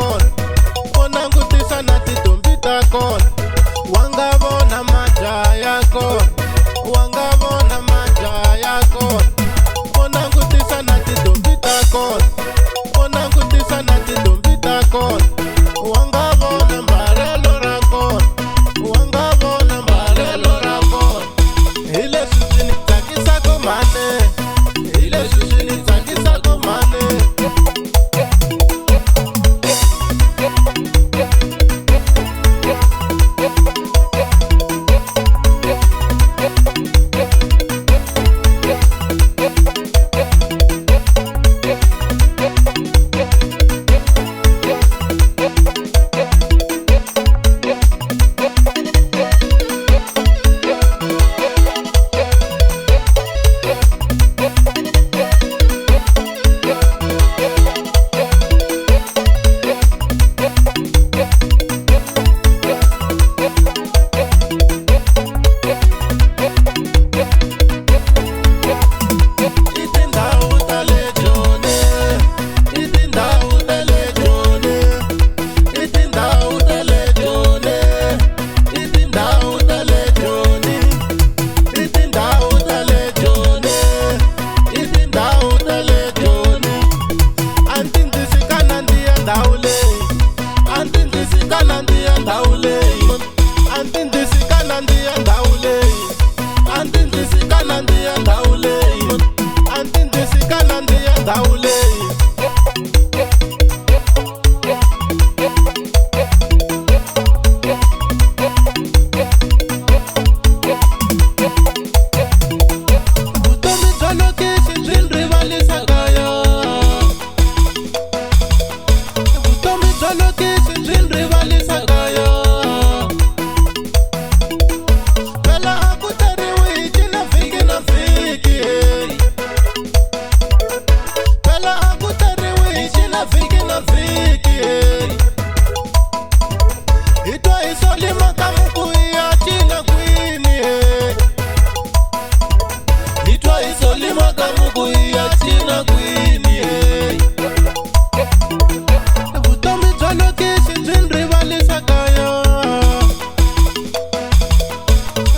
kona, u langutisa na tintombi ta kona, wa nga vona majaha ya kona, wa nga vona majaha ya kona, u langutisa na tintombi ta kona, u langutisa na tintombi ta kona, wa nga vona mbalelo ra kona, wa nga vona mbalelo ra kona. Hi leswi swi ni tsakisaka mhani, hi leswi swi ni tsakisaka mhani.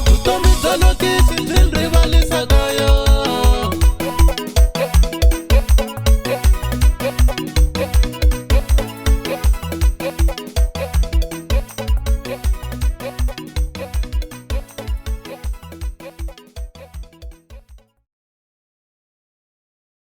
Vutomi bya lokixi byi ni rivalisa.